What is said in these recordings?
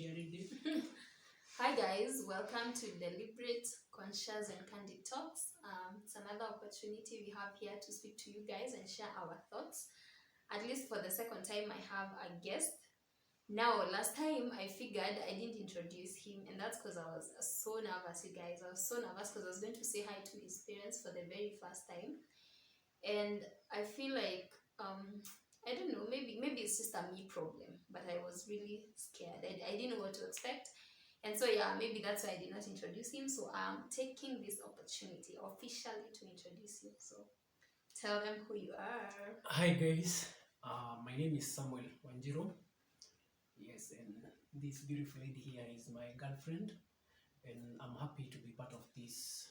security. Hi guys, welcome to Deliberate, Conscious and Candid Talks. It's another opportunity we have here to speak to you guys and share our thoughts. At least for the second time, I have a guest. Now, last time I figured I didn't introduce him, and that's because I was so nervous, you guys. I was so nervous because I was going to say hi to his parents for the very first time. And I feel like I don't know, maybe it's just a me problem, but I was really scared. I didn't know what to expect. And so yeah, maybe that's why I did not introduce him. So I'm taking this opportunity officially to introduce you. So tell them who you are. Hi guys, my name is Samuel Wanjiro. Yes, and this beautiful lady here is my girlfriend, and I'm happy to be part of this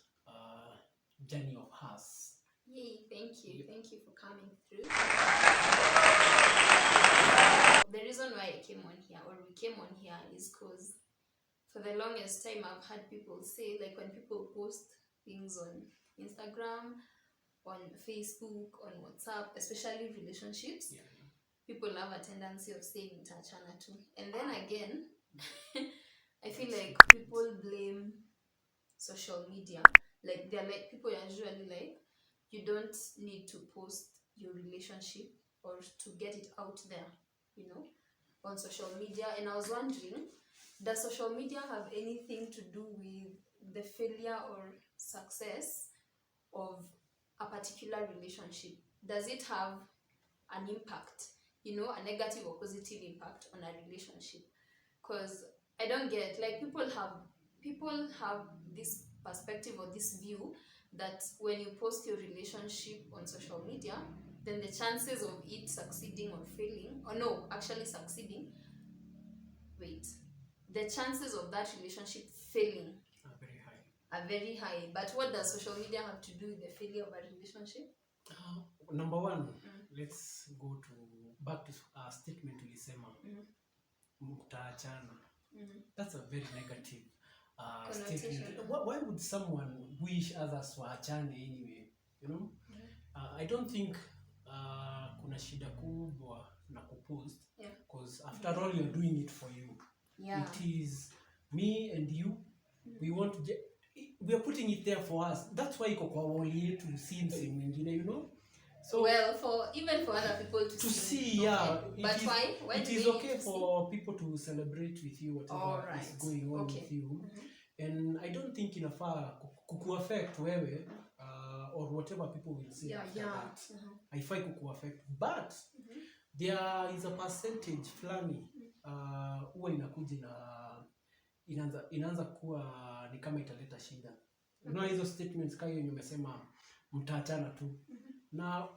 journey of hers. Yay, thank you. Thank you for coming through. The reason why I came on here, or we came on here, is because for the longest time I've had people say, like when people post things on Instagram, on Facebook, on WhatsApp, especially relationships, people have a tendency of saying mtachana too. And then again, I feel like people blame social media. Like they're like, people are usually like, you don't need to post your relationship or to get it out there, on social media. And I was wondering, does social media have anything to do with the failure or success of a particular relationship? Does it have an impact, a negative or positive impact on a relationship? Because I don't get, like, people have this perspective or this view that when you post your relationship on social media, then the chances of it succeeding or failing, or no, actually succeeding, the chances of that relationship failing are very high. But what does social media have to do with the failure of a relationship? Number one, let's go back to a statement ulisema mtaachana. That's a very negative statement. Why would someone wish others waachane anyway? I don't think kuna shida kubwa na kupost, because after all you're doing it for you. It is me and you. We are putting it there for us. That's why iko kwa wall yetu si msee mwingine, So well, even for other people to see, yeah. But why it is okay for people to celebrate with you whatever is going on with you. And I don't think inafaa kukuaffect wewe or whatever people will say after that. Haifai kukuaffect, but there is a percentage fulani huwa inakuja na inaanza kuwa ni kama italeta shida. Hizo statements kama hiyo nimesema mtaachana tu. Na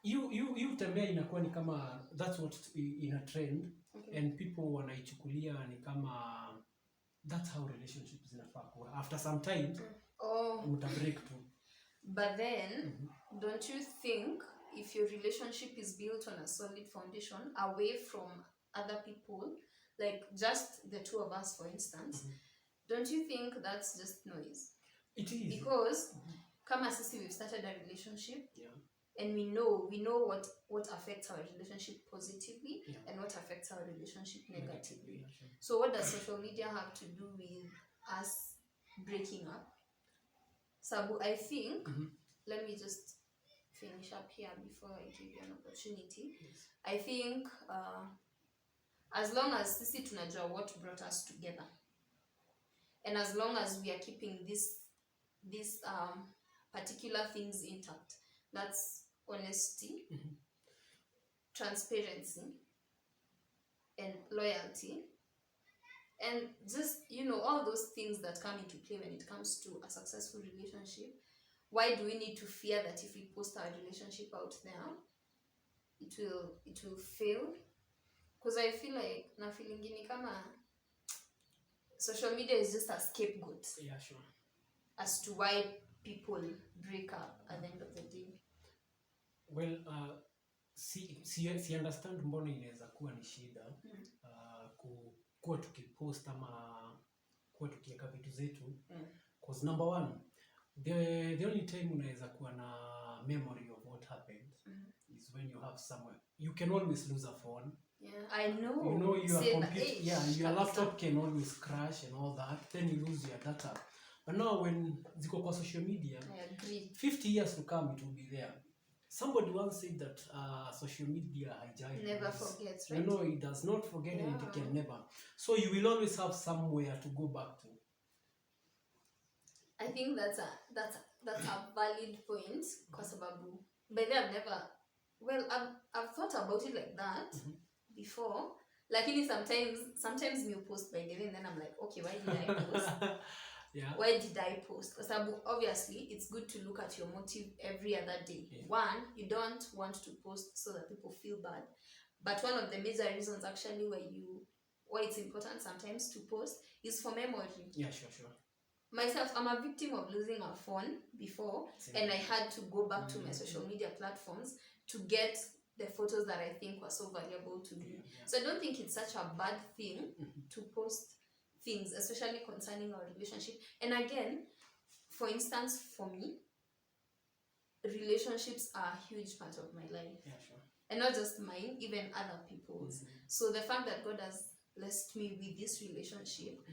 you tembea inakuwa ni kama that's what in a trend, and people wanaichukulia ni kama that's how relationships zinafaa kuwa. After some time mta break too. But then don't you think if your relationship is built on a solid foundation away from other people, like just the two of us for instance, don't you think that's just noise? It is. Because kama sisi we've started a relationship, and we know what affects our relationship positively and what affects our relationship negatively. So what does social media have to do with us breaking up? Sabu, I think, let me just finish up here before I give you an opportunity. I think as long as sisi tunajua what brought us together, and as long as we are keeping these particular things intact, that's honesty, transparency, and loyalty, and just all those things that come into play when it comes to a successful relationship. Why do we need to fear that if we post our relationship out there, it will fail? Because I feel like na feeling ni kama social media is just a scapegoat. Yeah, sure. As to why people break up at the end of the day. Well, si understand mbona inaweza kuwa ni shida kuwa tukipost ama kuwa tukiweka vitu zetu. Because number one, the only time unaweza kuwa na memory of what happened is when you have somewhere. You can always lose a phone. Yeah, I know. You know, your computer, your laptop can always crash and all that. Then you lose your data. But now when ziko kwa social media, I agree. 50 years to come, it will be there. Somebody once said that social media never forgets, right? You know, it does not forget and it can never. So you will always have somewhere to go back to. I think that's a valid point, kwa sababu by the way I've thought about it like that before. Lakini sometimes you post by the way and then I'm like, okay, why did I post? Why did I post? Because obviously it's good to look at your motive every other day. One, you don't want to post so that people feel bad. But one of the major reasons actually why it's important sometimes to post is for memory. Yeah, sure. Myself, I'm a victim of losing a phone before. Same. And I had to go back to my social media platforms to get the photos that I think were so valuable to me. Yeah. So I don't think it's such a bad thing to post things, especially concerning our relationship. And again, for instance, for me, relationships are a huge part of my life. Yeah, sure. And not just mine, even other people's. So the fact that God has blessed me with this relationship,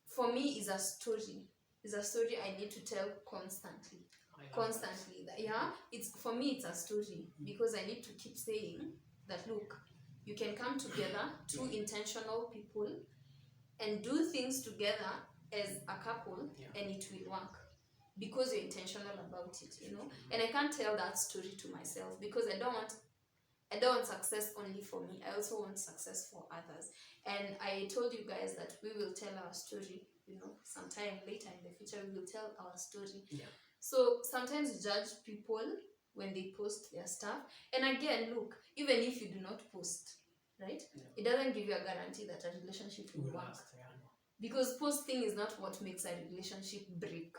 for me, is a story. It's a story I need to tell constantly. It's for me, it's a story because I need to keep saying that, look, you can come together, two intentional people, and do things together as a couple, and it will work because you're intentional about it, you know. And I can't tell that story to myself because I don't want success only for me. I also want success for others. And I told you guys that we will tell our story, you know, sometime later in the future, we will tell our story. Yeah. So sometimes you judge people when they post their stuff. And again, look, even if you do not post, right? Yeah. It doesn't give you a guarantee that a relationship will work. Because posting is not what makes a relationship break.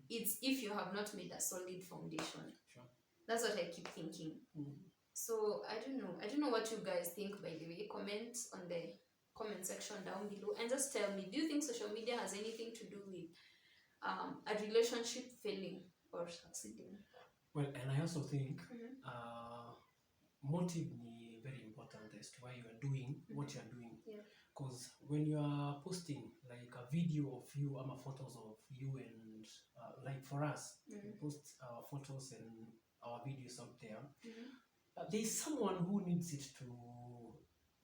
It's if you have not made a solid foundation. Sure. That's what I keep thinking. So I don't know what you guys think, by the way. Comment on the comment section down below and just tell me, do you think social media has anything to do with a relationship failing or succeeding? Well, and I also think motive is very important as to why you are doing what you are doing. Because when you are posting like a video of you, photos of you, and like for us, we post our photos and our videos out there. There is someone who needs it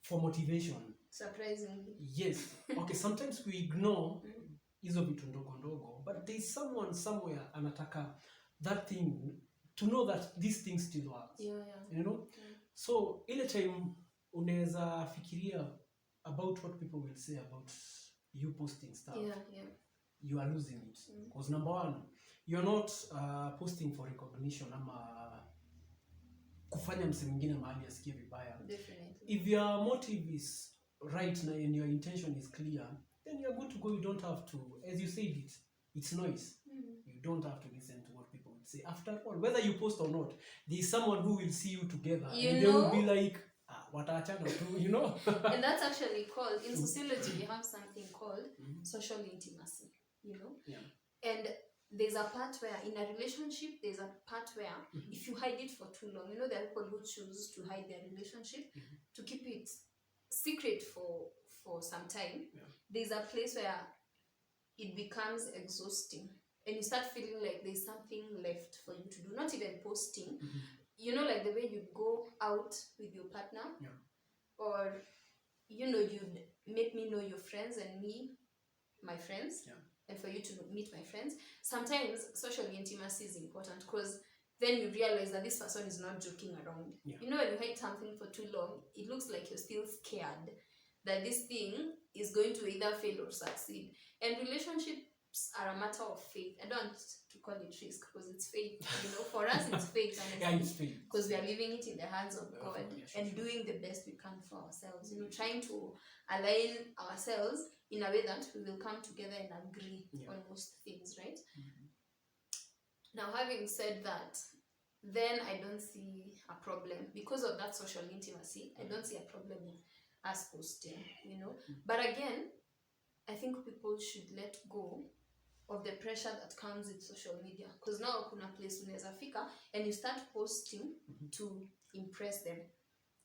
for motivation. Surprisingly. Yes. Okay, sometimes we ignore hizo vitu ndogo, but there is someone somewhere anataka that thing to know that this thing still works. You know? So ile time unaweza fikiria about what people will say about you posting stuff. You are losing it. Because number one, you're not posting for recognition ama kufanya mse mwingine mahali asikie vibaya. Definitely. If your motive is right and your intention is clear, then you're good to go. You don't have to, as you said, it's noise. You don't have to listen to what people would say. After all, whether you post or not, there's someone who will see you together and they will be like, wataachana tu, you know. And that's actually called, in sociology, we have something called social intimacy, you know. And there's a part where in a relationship, there's a part where if you hide it for too long, you know, there are people who choose to hide their relationship to keep it secret for some time. There's a place where it becomes exhausting and you start feeling like there's something left for you to do, not even posting. You know, like the way you go out with your partner, or you know, you'd make me know your friends and me my friends, and for you to meet my friends. Sometimes social intimacy is important because then you realize that this person is not joking around. You know, when you hide something for too long, it looks like you're still scared that this thing is going to either fail or succeed. And relationships are a matter of faith. I don't want to call it risk because it's faith. You know, for us it's faith, honestly. It's faith. Because we are leaving it in the hands of God and doing the best we can for ourselves. You know, trying to align ourselves in a way that we will come together and agree on most things, right? Now, having said that, then I don't see a problem because of that social intimacy. I don't see a problem in us posting, you know. But again, I think people should let go of the pressure that comes with social media, because now kuna place unaweza fika and you start posting to impress them.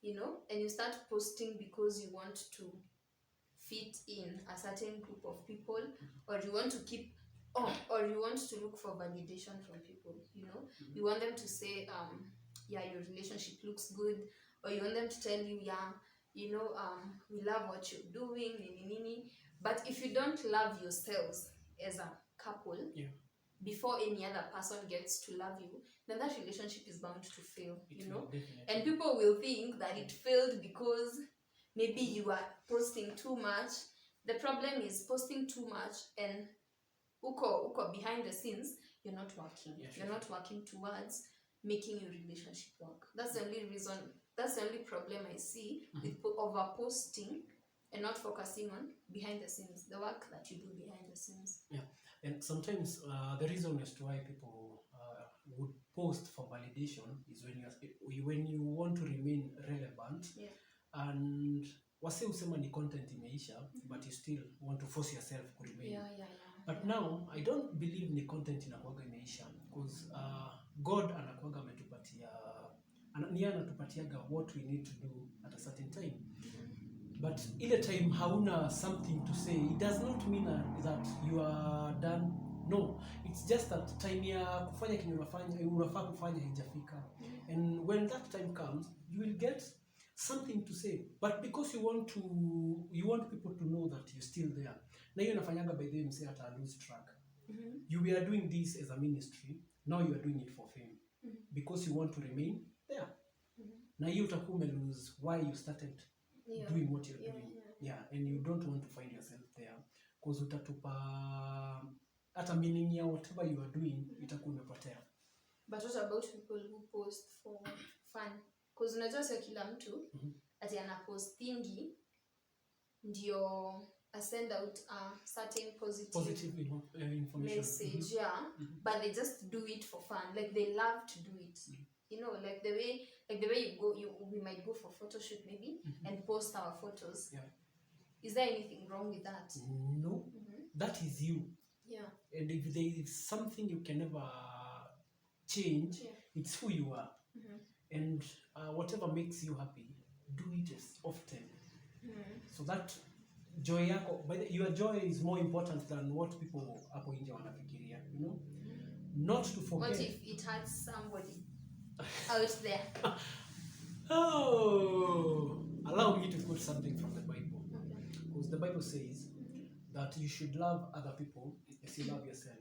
and you start posting because you want to fit in a certain group of people, or you want to keep or you want to look for validation from people. You want them to say, yeah, your relationship looks good, or you want them to tell you, yeah, we love what you're doing, nini. But if you don't love yourselves as a couple, before any other person gets to love you, then that relationship is bound to fail. And people will think that it failed because maybe you are posting too much. The problem is posting too much, and uko behind the scenes, you're not working. You're not working towards making your relationship work. That's the only reason. That's the only problem I see with over posting and not focusing on behind the scenes, the work that you do behind the scenes. Yeah, and sometimes the reason as to why people would post for validation is when you want to remain relevant, and wase usema ni content imeisha, but you still want to force yourself to remain. But now I don't believe ni content inakuwaga imeisha, because God anakuwaga ametupatia anatupatiaga what we need to do at a certain time. But ile time hauna something to say, it does not mean that you are done. No, it's just that time ya kufanya kenye unafaa kufanya haijafika. And when that time comes, you will get something to say. But because you want people to know that you're still there. Na hiyo nafanyaga by the way msee ata lose track. You were doing this as a ministry, now you are doing it for fame. Because you want to remain there. Na hiyo utakuwa lose why you started doing what you're doing. And you don't want to find yourself there, because utatupa hata meaning ya whatever you are doing itakuwa imepotea. But what about people who post for fun? Because unajua sio kila mtu ati anapostingi ndio a send out a certain positive information message, but they just do it for fun, like they love to do it. Like the way we might go for photo shoot maybe and post our photos. Is there anything wrong with that? No. That is you. And if there is something you can never change, it's who you are. And whatever makes you happy, do it as often. So that joy yako, your joy is more important than what people hapo nje wanafikiria, Not to forget. What if it hurts somebody out there? Allow me to quote something from the Bible. Because the Bible says that you should love other people as you love yourself.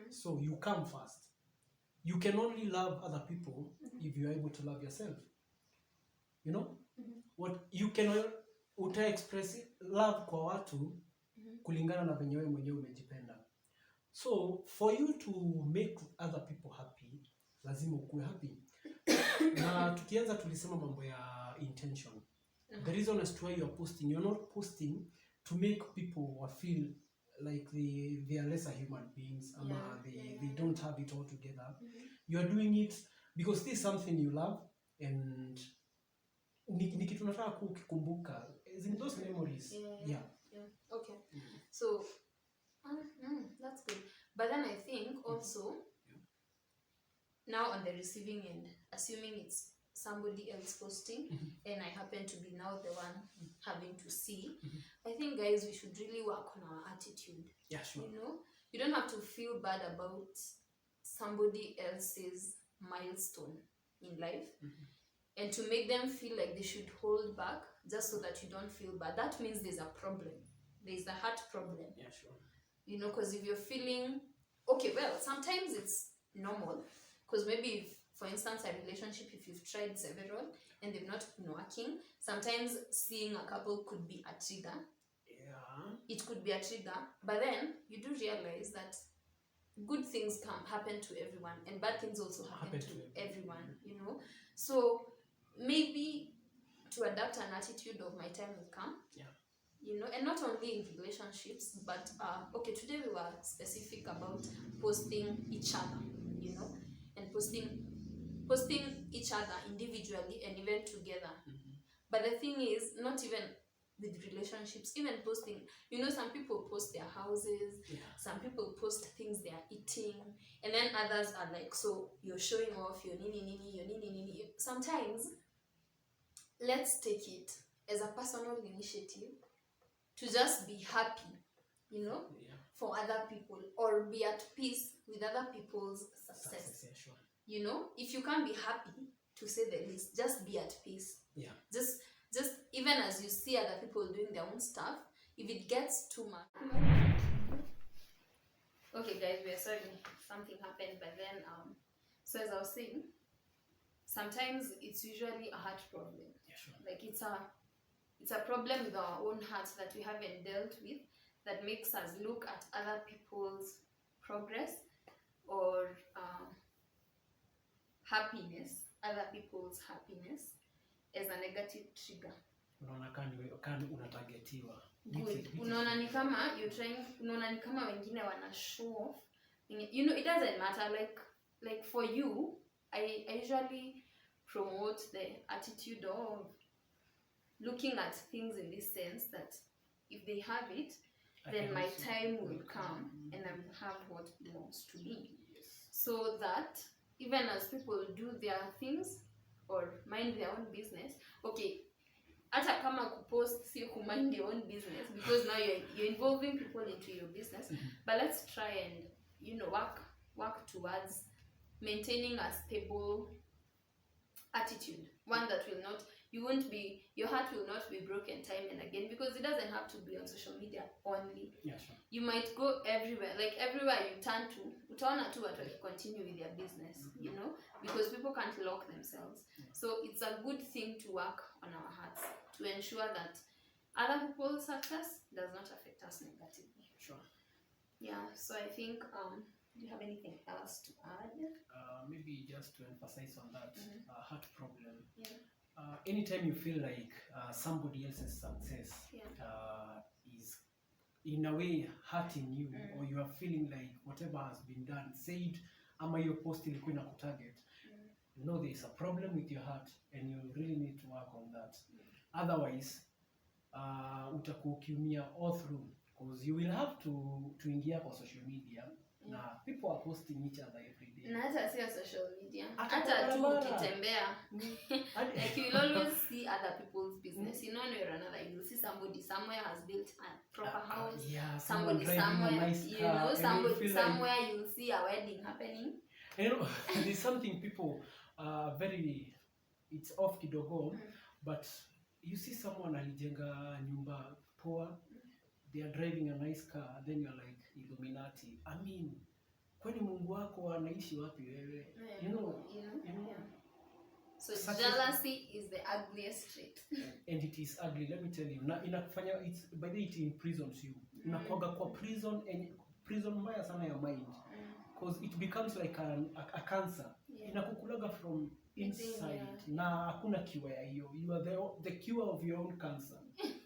So you come first. You can only love other people if you are able to love yourself. What you can express love kwa watu kulingana na venye wewe mwenyewe umejipenda. So for you to make other people happy, lazima ukue happy. Na tukianza tulisema mambo ya intention. The reason as to why you are posting, you're not posting to make people feel like they are lesser human beings, they don't have it all together. You are doing it because this is something you love, and ni kitu nataka kukumbuka, in those memories. Okay. So that's good. But then I think also now on the receiving end, assuming it's somebody else posting and I happen to be now the one having to see, I think guys, we should really work on our attitude. You don't have to feel bad about somebody else's milestone in life and to make them feel like they should hold back just so that you don't feel bad. That means there's a problem. There's a heart problem. Because if you're feeling okay, well, sometimes it's normal, because maybe if, for instance, a relationship, if you've tried several and they've not been working, sometimes seeing a couple could be a trigger. It could be a trigger, but then you do realize that good things happen to everyone, and bad things also happen to everyone. So maybe to adapt an attitude of my time will come. And not only in relationships, but okay, today we were specific about posting each other, and posting each other individually and even together. But the thing is, not even with relationships, even posting, some people post their houses, some people post things they are eating, and then others are like, so you're showing off your nini. Sometimes let's take it as a personal initiative to just be happy, you know, for other people, or be at peace with other people's success. Yeah, sure. You know, if you can't be happy, to say the least, just be at peace. Yeah. Just even as you see other people doing their own stuff, if it gets too much. Okay guys, we're sorry, something happened, but then so as I was saying, sometimes it's usually a heart problem. Yeah, sure. Like it's a problem with our own hearts that we haven't dealt with, that makes us look at other people's progress or happiness, other people's happiness, as a negative trigger. Unaona ni kama you're trying, unaona ni kama wengine wana show off. You know, it doesn't matter, like for you, I usually promote the attitude of looking at things in this sense that if they have it, then my time will come and I will have what belongs to me. Yes. So that even as people do their things or mind their own business, okay, hata kama kupost si mind your own business, because now you're involving people into your business, but let's try and, you know, work towards maintaining a stable attitude, one that will not, your heart will not be broken time and again, because it doesn't have to be on social media only. Yeah, sure. You might go everywhere, like everywhere you turn to, utaona tu watu continue with their business, you know, because people can't lock themselves. So it's a good thing to work on our hearts to ensure that other people's success does not affect us negatively. Sure. Yeah, so I think do you have anything else to add? Maybe just to emphasize on that heart problem. Yeah. Anytime you feel like somebody else's success is in a way hurting you, or you are feeling like whatever has been done, said, ama your post ilikuwa inakutarget, know there is a problem with your heart and you really need to work on that. Otherwise, utakuwa ukiumia all through, because you will have to ingia kwa social media. Na people are posting each other every day. Na hata sio social media, hata tu ukitembea, like you will always see other people's business. You know, one way or another, you will see somebody somewhere has built a proper house. Somebody somewhere, nice car, you know, somebody somewhere like, you will see a wedding happening. You know, there's something people very, it's off kidogo, but you see someone alijenga nyumba poa, they are driving a nice car, then you're like, Illuminati. I mean, kwani Mungu wako anaishi wapi wewe? You know. Yeah. So jealousy is the ugliest trait. And it is ugly, let me tell you. Inakufanya, it's by the way it imprisons you. Unakuaga kwa prison, and prison mbaya sana ya mind. Because it becomes like a cancer. Inakukulaga from inside. Na hakuna cure ya hiyo. You are the cure of your own cancer.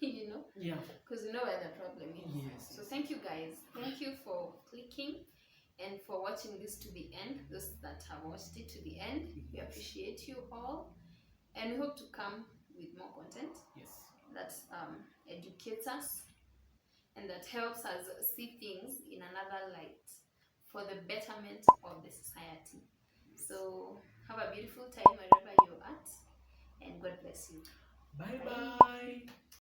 You know? Yeah. Because you know where the problem is. Yes. So thank you guys. Thank you for clicking and for watching this to the end. Those that have watched it to the end, we appreciate you all. And we hope to come with more content. Yes. That educates us and that helps us see things in another light for the betterment of the society. So have a beautiful time wherever you're at, and God bless you. Bye bye.